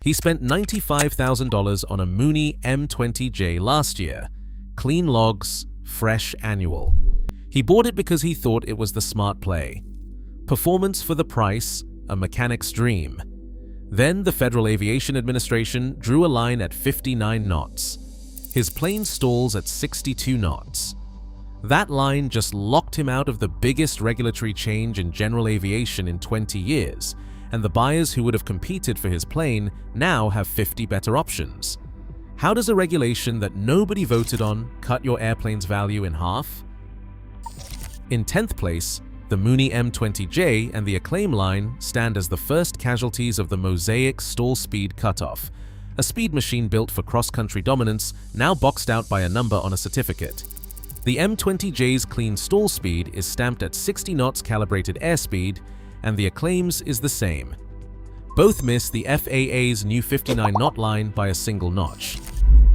He spent $95,000 on a Mooney M20J last year. Clean logs, fresh annual. He bought it because he thought it was the smart play. Performance for the price, a mechanic's dream. Then the Federal Aviation Administration drew a line at 59 knots. His plane stalls at 62 knots. That line just locked him out of the biggest regulatory change in general aviation in 20 years, and the buyers who would have competed for his plane now have 50 better options. How does a regulation that nobody voted on cut your airplane's value in half? In 10th place, the Mooney M20J and the Acclaim line stand as the first casualties of the MOSAIC stall speed cutoff, a speed machine built for cross-country dominance now boxed out by a number on a certificate. The M20J's clean stall speed is stamped at 60 knots calibrated airspeed, and the Acclaim's is the same. Both miss the FAA's new 59-knot line by a single notch.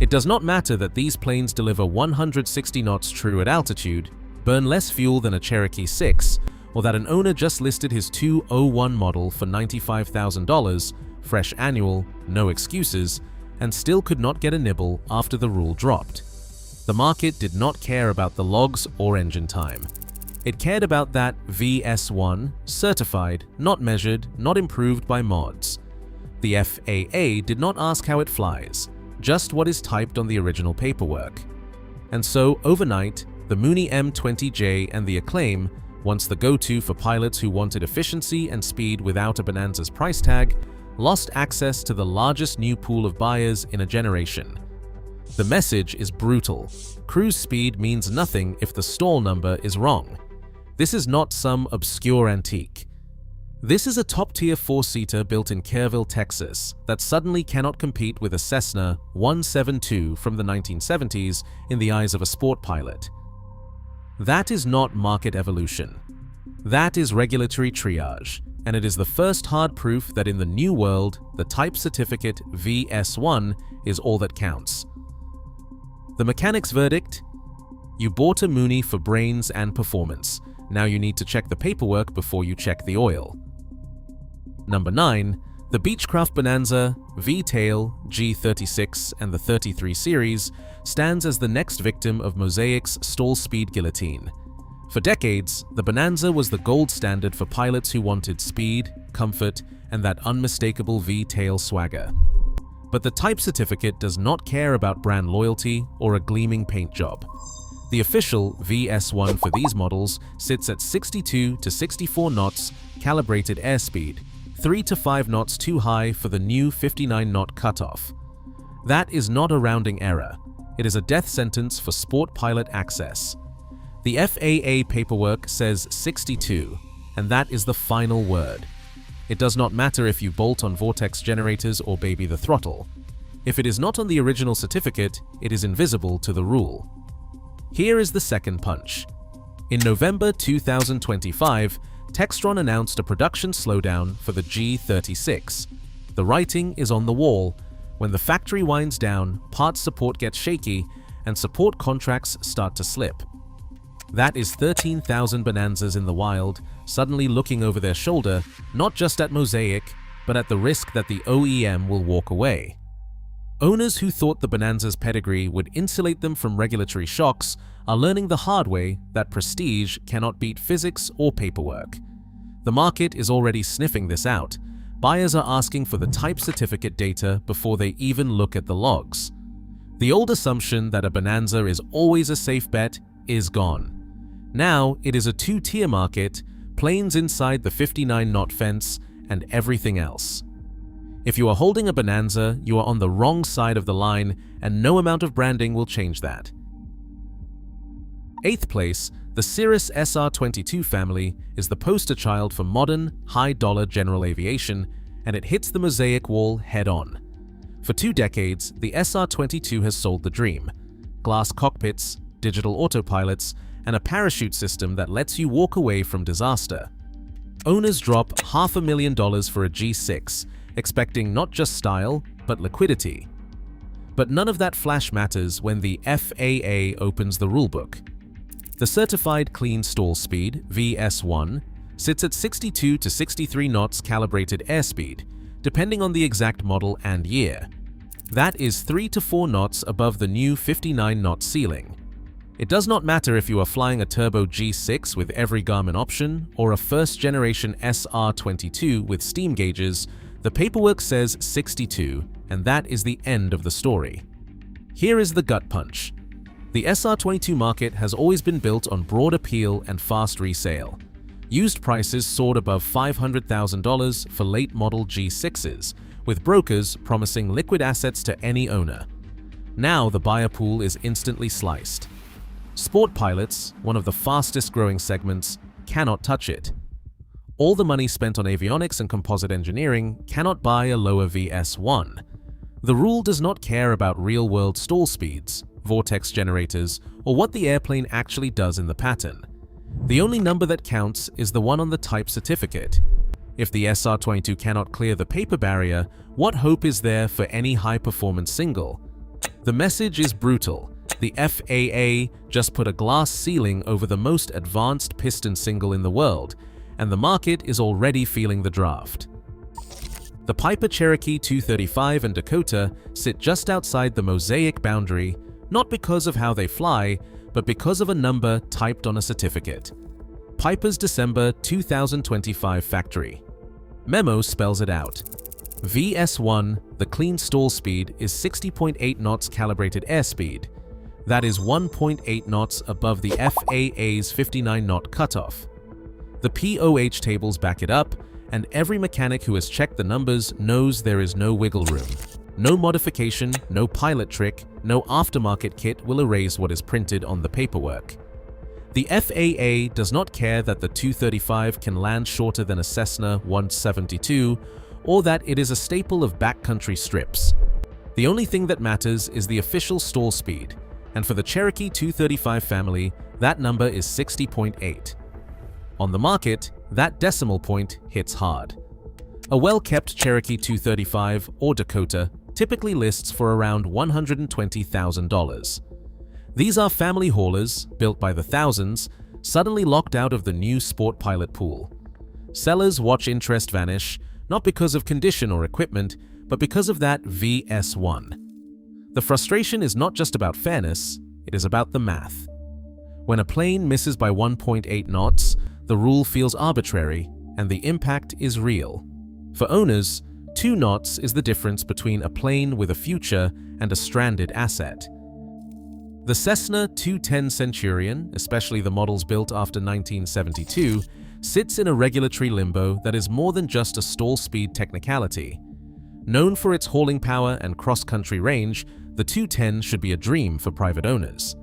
It does not matter that these planes deliver 160 knots true at altitude, burn less fuel than a Cherokee 6, or that an owner just listed his 201 model for $95,000, fresh annual, no excuses, and still could not get a nibble after the rule dropped. The market did not care about the logs or engine time. It cared about that VS1, certified, not measured, not improved by mods. The FAA did not ask how it flies, just what is typed on the original paperwork. And so, overnight, the Mooney M20J and the Acclaim, once the go-to for pilots who wanted efficiency and speed without a Bonanza's price tag, lost access to the largest new pool of buyers in a generation. The message is brutal. Cruise speed means nothing if the stall number is wrong. This is not some obscure antique. This is a top-tier four-seater built in Kerrville, Texas, that suddenly cannot compete with a Cessna 172 from the 1970s in the eyes of a sport pilot. That is not market evolution. That is regulatory triage, and it is the first hard proof that in the new world, the type certificate VS1 is all that counts. The mechanic's verdict? You bought a Mooney for brains and performance. Now you need to check the paperwork before you check the oil. Number 9. The Beechcraft Bonanza, V-Tail, G36, and the 33 series stands as the next victim of MOSAIC's stall speed guillotine. For decades, the Bonanza was the gold standard for pilots who wanted speed, comfort, and that unmistakable V-Tail swagger. But the type certificate does not care about brand loyalty or a gleaming paint job. The official VS1 for these models sits at 62 to 64 knots calibrated airspeed, 3 to 5 knots too high for the new 59-knot cutoff. That is not a rounding error. It is a death sentence for sport pilot access. The FAA paperwork says 62, and that is the final word. It does not matter if you bolt on vortex generators or baby the throttle. If it is not on the original certificate, it is invisible to the rule. Here is the second punch. In November 2025, Textron announced a production slowdown for the G36. The writing is on the wall. When the factory winds down, parts support gets shaky, and support contracts start to slip. That is 13,000 Bonanzas in the wild, suddenly looking over their shoulder, not just at MOSAIC, but at the risk that the OEM will walk away. Owners who thought the Bonanza's pedigree would insulate them from regulatory shocks are learning the hard way that prestige cannot beat physics or paperwork. The market is already sniffing this out. Buyers are asking for the type certificate data before they even look at the logs. The old assumption that a Bonanza is always a safe bet is gone. Now it is a two-tier market, planes inside the 59-knot fence, and everything else. If you are holding a Bonanza, you are on the wrong side of the line, and no amount of branding will change that. 8th place, the Cirrus SR22 family is the poster child for modern, high-dollar general aviation, and it hits the MOSAIC wall head-on. For 2 decades, the SR22 has sold the dream: glass cockpits, digital autopilots, and a parachute system that lets you walk away from disaster. Owners drop $500,000 for a G6, expecting not just style, but liquidity. But none of that flash matters when the FAA opens the rulebook. The certified clean stall speed, VS1, sits at 62 to 63 knots calibrated airspeed, depending on the exact model and year. That is 3 to 4 knots above the new 59-knot ceiling. It does not matter if you are flying a turbo G6 with every Garmin option or a first-generation SR22 with steam gauges, the paperwork says 62, and that is the end of the story. Here is the gut punch. The SR22 market has always been built on broad appeal and fast resale. Used prices soared above $500,000 for late-model G6s, with brokers promising liquid assets to any owner. Now the buyer pool is instantly sliced. Sport pilots, one of the fastest-growing segments, cannot touch it. All the money spent on avionics and composite engineering cannot buy a lower VS1. The rule does not care about real-world stall speeds, vortex generators, or what the airplane actually does in the pattern. The only number that counts is the one on the type certificate. If the SR22 cannot clear the paper barrier, what hope is there for any high-performance single? The message is brutal. The FAA just put a glass ceiling over the most advanced piston single in the world, and the market is already feeling the draft. The Piper Cherokee 235 and Dakota sit just outside the MOSAIC boundary, not because of how they fly, but because of a number typed on a certificate. Piper's December 2025 factory. Memo spells it out. VS1, the clean stall speed, is 60.8 knots calibrated airspeed. That is 1.8 knots above the FAA's 59-knot cutoff. The POH tables back it up, and every mechanic who has checked the numbers knows there is no wiggle room. No modification, no pilot trick, no aftermarket kit will erase what is printed on the paperwork. The FAA does not care that the 235 can land shorter than a Cessna 172, or that it is a staple of backcountry strips. The only thing that matters is the official stall speed, and for the Cherokee 235 family, that number is 60.8. On the market, that decimal point hits hard. A well-kept Cherokee 235 or Dakota typically lists for around $120,000. These are family haulers, built by the thousands, suddenly locked out of the new sport pilot pool. Sellers watch interest vanish, not because of condition or equipment, but because of that VS1. The frustration is not just about fairness, it is about the math. When a plane misses by 1.8 knots, the rule feels arbitrary, and the impact is real. For owners, 2 knots is the difference between a plane with a future and a stranded asset. The Cessna 210 Centurion, especially the models built after 1972, sits in a regulatory limbo that is more than just a stall speed technicality. Known for its hauling power and cross-country range, the 210 should be a dream for private owners.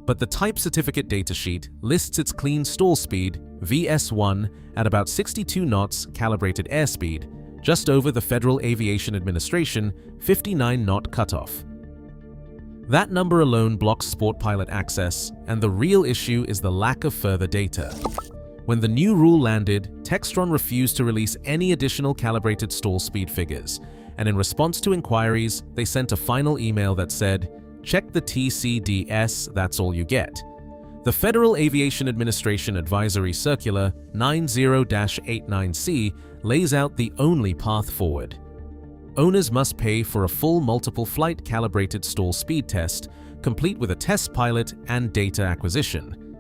But the type certificate datasheet lists its clean stall speed, VS1, at about 62 knots calibrated airspeed, just over the Federal Aviation Administration 59-knot cutoff. That number alone blocks sport pilot access, and the real issue is the lack of further data. When the new rule landed, Textron refused to release any additional calibrated stall speed figures, and in response to inquiries, they sent a final email that said, "Check the TCDS, that's all you get." The Federal Aviation Administration Advisory Circular 90-89C lays out the only path forward. Owners must pay for a full multiple flight calibrated stall speed test, complete with a test pilot and data acquisition.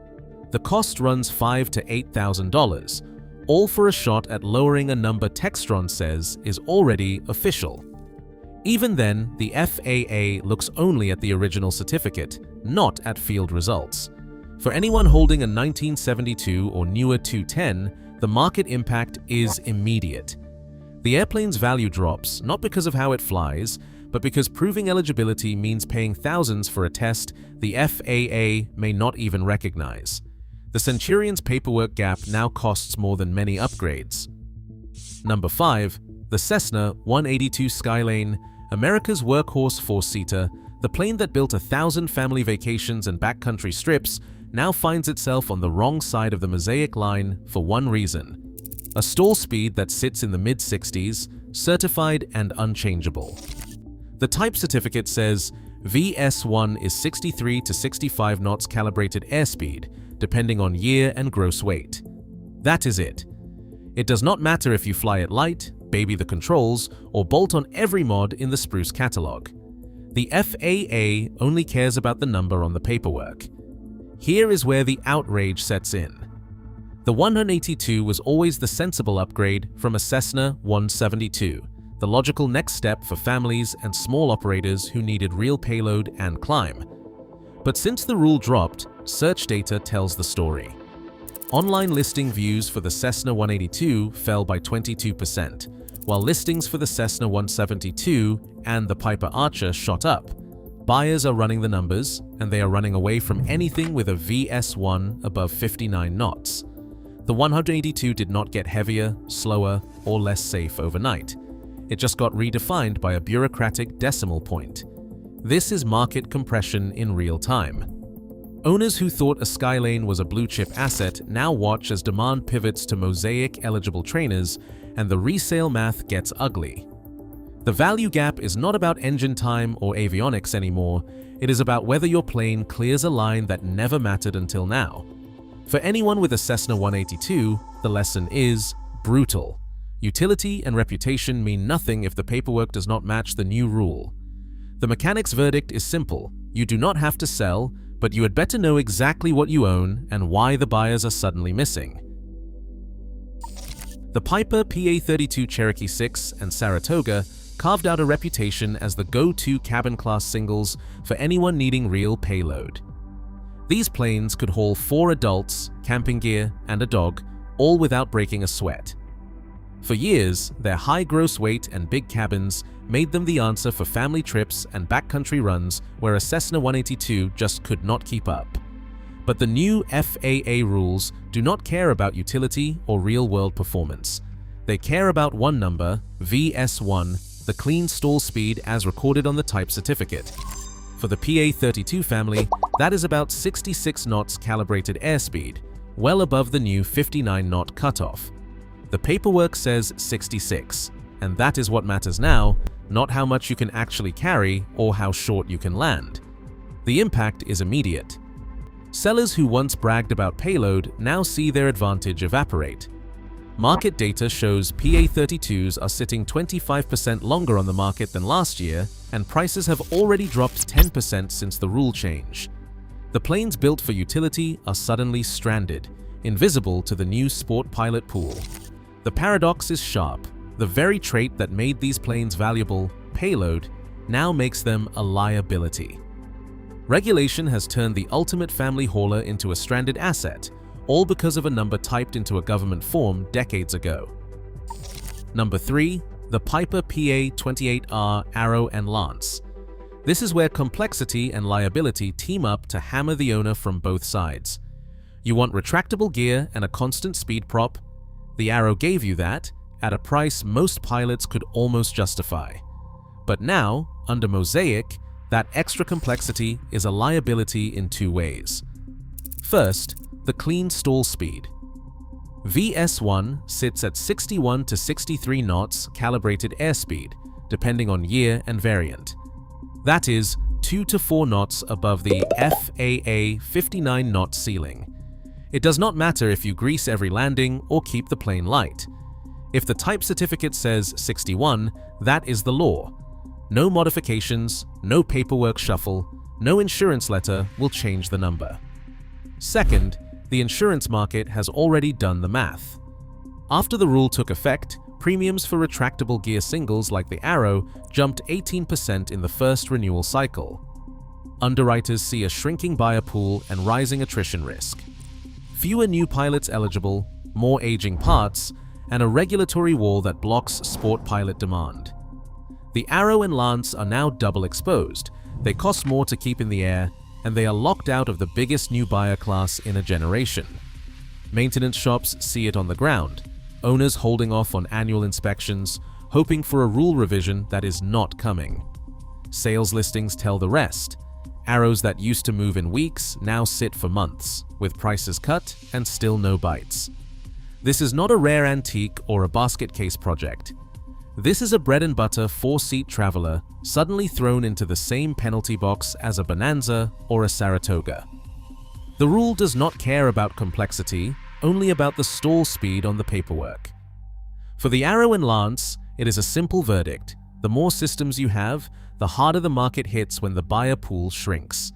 The cost runs $5,000 to $8,000, all for a shot at lowering a number Textron says is already official. Even then, the FAA looks only at the original certificate, not at field results. For anyone holding a 1972 or newer 210, the market impact is immediate. The airplane's value drops not because of how it flies, but because proving eligibility means paying thousands for a test the FAA may not even recognize. The Centurion's paperwork gap now costs more than many upgrades. Number 5. The Cessna 182 Skylane, America's workhorse four-seater, the plane that built 1,000 family vacations and backcountry strips, now finds itself on the wrong side of the MOSAIC line for one reason: a stall speed that sits in the mid-60s, certified and unchangeable. The type certificate says VS1 is 63 to 65 knots calibrated airspeed, depending on year and gross weight. That is it. It does not matter if you fly it light, baby the controls, or bolt on every mod in the Spruce catalog. The FAA only cares about the number on the paperwork. Here is where the outrage sets in. The 182 was always the sensible upgrade from a Cessna 172, the logical next step for families and small operators who needed real payload and climb. But since the rule dropped, search data tells the story. Online listing views for the Cessna 182 fell by 22%, while listings for the Cessna 172 and the Piper Archer shot up. Buyers are running the numbers, and they are running away from anything with a VS1 above 59 knots. The 182 did not get heavier, slower, or less safe overnight. It just got redefined by a bureaucratic decimal point. This is market compression in real time. Owners who thought a Skylane was a blue-chip asset now watch as demand pivots to MOSAIC-eligible trainers, and the resale math gets ugly. The value gap is not about engine time or avionics anymore, it is about whether your plane clears a line that never mattered until now. For anyone with a Cessna 182, the lesson is brutal. Utility and reputation mean nothing if the paperwork does not match the new rule. The mechanic's verdict is simple: you do not have to sell, but you had better know exactly what you own and why the buyers are suddenly missing. The Piper PA-32 Cherokee 6 and Saratoga carved out a reputation as the go-to cabin class singles for anyone needing real payload. These planes could haul 4 adults, camping gear, and a dog, all without breaking a sweat. For years, their high gross weight and big cabins made them the answer for family trips and backcountry runs where a Cessna 182 just could not keep up. But the new FAA rules do not care about utility or real-world performance. They care about one number, VS1, the clean stall speed as recorded on the type certificate. For the PA-32 family, that is about 66 knots calibrated airspeed, well above the new 59-knot cutoff. The paperwork says 66, and that is what matters now, not how much you can actually carry or how short you can land. The impact is immediate. Sellers who once bragged about payload now see their advantage evaporate. Market data shows PA-32s are sitting 25% longer on the market than last year, and prices have already dropped 10% since the rule change. The planes built for utility are suddenly stranded, invisible to the new sport pilot pool. The paradox is sharp. The very trait that made these planes valuable, payload, now makes them a liability. Regulation has turned the ultimate family hauler into a stranded asset, all because of a number typed into a government form decades ago. Number 3. The Piper PA-28R Arrow and Lance. This is where complexity and liability team up to hammer the owner from both sides. You want retractable gear and a constant speed prop? The Arrow gave you that, at a price most pilots could almost justify. But now, under MOSAIC, that extra complexity is a liability in 2 ways. First, the clean stall speed. VS1 sits at 61 to 63 knots calibrated airspeed, depending on year and variant. That is 2 to 4 knots above the FAA 59-knot ceiling. It does not matter if you grease every landing or keep the plane light. If the type certificate says 61, that is the law. No modifications, no paperwork shuffle, no insurance letter will change the number. Second, the insurance market has already done the math. After the rule took effect, premiums for retractable gear singles like the Arrow jumped 18% in the first renewal cycle. Underwriters see a shrinking buyer pool and rising attrition risk. Fewer new pilots eligible, more aging parts, and a regulatory wall that blocks sport pilot demand. The Arrow and Lance are now double exposed. They cost more to keep in the air, and they are locked out of the biggest new buyer class in a generation. Maintenance shops see it on the ground, owners holding off on annual inspections, hoping for a rule revision that is not coming. Sales listings tell the rest. Arrows that used to move in weeks now sit for months, with prices cut and still no bites. This is not a rare antique or a basket case project. This is a bread-and-butter 4-seat traveler suddenly thrown into the same penalty box as a Bonanza or a Saratoga. The rule does not care about complexity, only about the stall speed on the paperwork. For the Arrow and Lance, It is a simple verdict. The more systems you have, the harder the market hits when the buyer pool shrinks.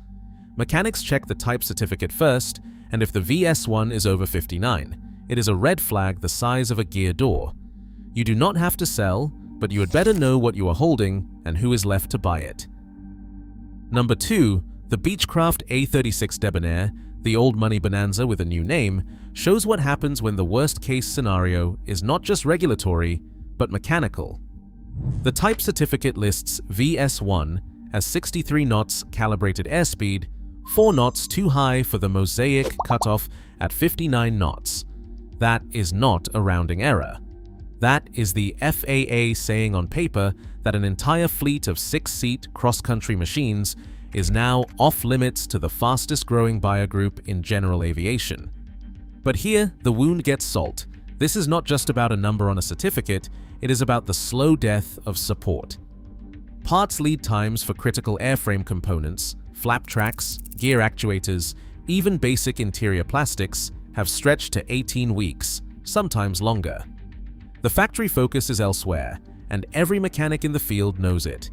Mechanics check the type certificate first, and if the VS1 is over 59, it is a red flag the size of a gear door. You do not have to sell, but you had better know what you are holding and who is left to buy it. Number 2, the Beechcraft A36 Debonair, the old money Bonanza with a new name, shows what happens when the worst-case scenario is not just regulatory, but mechanical. The type certificate lists VS1 as 63 knots calibrated airspeed, 4 knots too high for the MOSAIC cutoff at 59 knots. That is not a rounding error. That is the FAA saying on paper that an entire fleet of 6-seat cross-country machines is now off-limits to the fastest-growing buyer group in general aviation. But here, the wound gets salt. This is not just about a number on a certificate, it is about the slow death of support. Parts lead times for critical airframe components, flap tracks, gear actuators, even basic interior plastics have stretched to 18 weeks, sometimes longer. The factory focus is elsewhere, and every mechanic in the field knows it.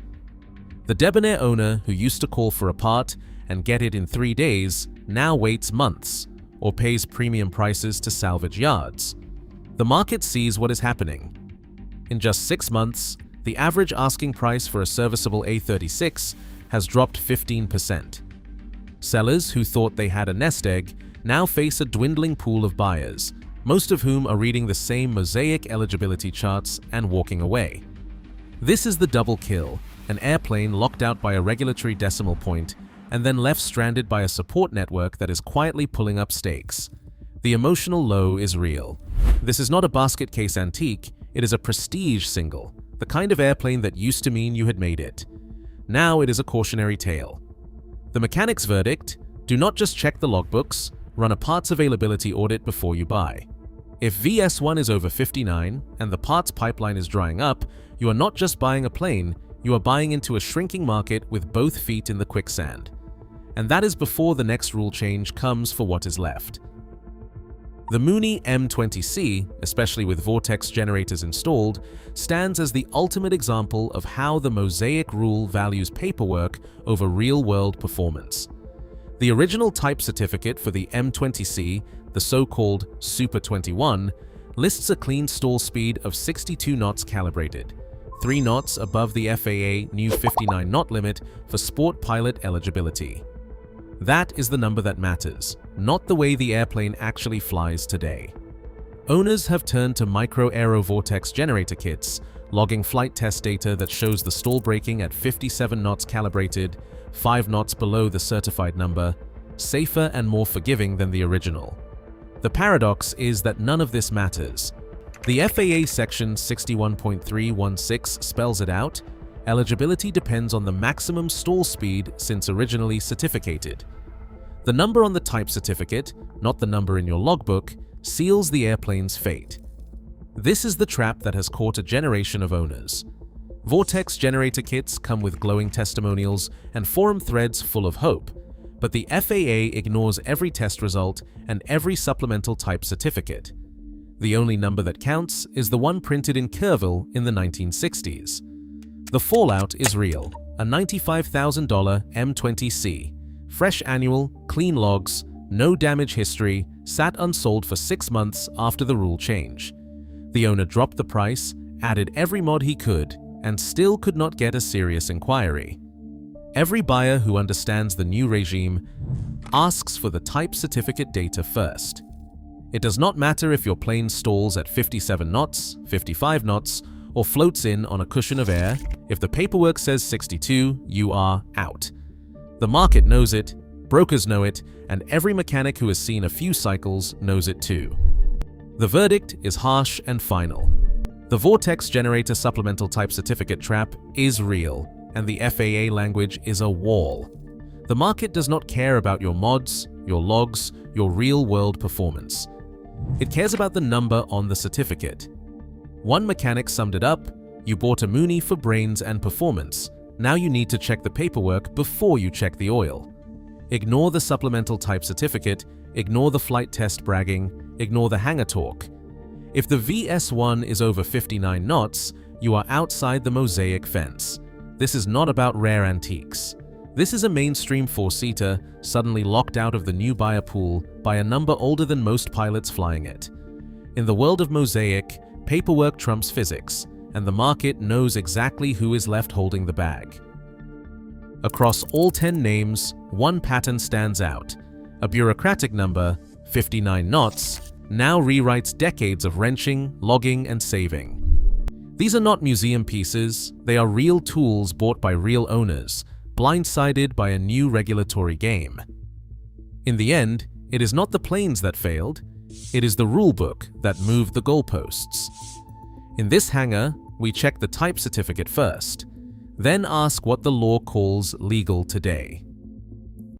The Debonair owner who used to call for a part and get it in 3 days now waits months or pays premium prices to salvage yards. The market sees what is happening. In just 6 months, the average asking price for a serviceable A36 has dropped 15%. Sellers who thought they had a nest egg now face a dwindling pool of buyers, most of whom are reading the same MOSAIC eligibility charts and walking away. This is the double kill, an airplane locked out by a regulatory decimal point and then left stranded by a support network that is quietly pulling up stakes. The emotional low is real. This is not a basket case antique, it is a prestige single, the kind of airplane that used to mean you had made it. Now it is a cautionary tale. The mechanic's verdict: do not just check the logbooks, run a parts availability audit before you buy. If VS1 is over 59 and the parts pipeline is drying up, you are not just buying a plane, you are buying into a shrinking market with both feet in the quicksand. And that is before the next rule change comes for what is left. The Mooney M20C, especially with vortex generators installed, stands as the ultimate example of how the MOSAIC rule values paperwork over real-world performance. The original type certificate for the M20C, the so-called Super 21, lists a clean stall speed of 62 knots calibrated, 3 knots above the FAA new 59 knot limit for sport pilot eligibility. That is the number that matters, not the way the airplane actually flies today. Owners have turned to micro-aero vortex generator kits, logging flight test data that shows the stall braking at 57 knots calibrated, 5 knots below the certified number, safer and more forgiving than the original. The paradox is that none of this matters. The FAA Section 61.316 spells it out: eligibility depends on the maximum stall speed since originally certificated. The number on the type certificate, not the number in your logbook, seals the airplane's fate. This is the trap that has caught a generation of owners. Vortex generator kits come with glowing testimonials and forum threads full of hope, but the FAA ignores every test result and every supplemental type certificate. The only number that counts is the one printed in Kerrville in the 1960s. The fallout is real: a $95,000 M20C, fresh annual, clean logs, no damage history, sat unsold for 6 months after the rule change. The owner dropped the price, added every mod he could, and still could not get a serious inquiry. Every buyer who understands the new regime asks for the type certificate data first. It does not matter if your plane stalls at 57 knots, 55 knots, or floats in on a cushion of air. If the paperwork says 62, you are out. The market knows it, brokers know it, and every mechanic who has seen a few cycles knows it too. The verdict is harsh and final. The vortex generator supplemental type certificate trap is real, and the FAA language is a wall. The market does not care about your mods, your logs, your real-world performance. It cares about the number on the certificate. One mechanic summed it up: you bought a Mooney for brains and performance. Now you need to check the paperwork before you check the oil. Ignore the supplemental type certificate, ignore the flight test bragging, ignore the hangar talk. If the VS1 is over 59 knots, you are outside the MOSAIC fence. This is not about rare antiques. This is a mainstream four-seater suddenly locked out of the new buyer pool by a number older than most pilots flying it. In the world of MOSAIC, paperwork trumps physics, and the market knows exactly who is left holding the bag. Across all 10 names, one pattern stands out. A bureaucratic number, 59 knots, now rewrites decades of wrenching, logging, and saving. These are not museum pieces, they are real tools bought by real owners, blindsided by a new regulatory game. In the end, it is not the planes that failed, it is the rulebook that moved the goalposts. In this hangar, we check the type certificate first, then ask what the law calls legal today.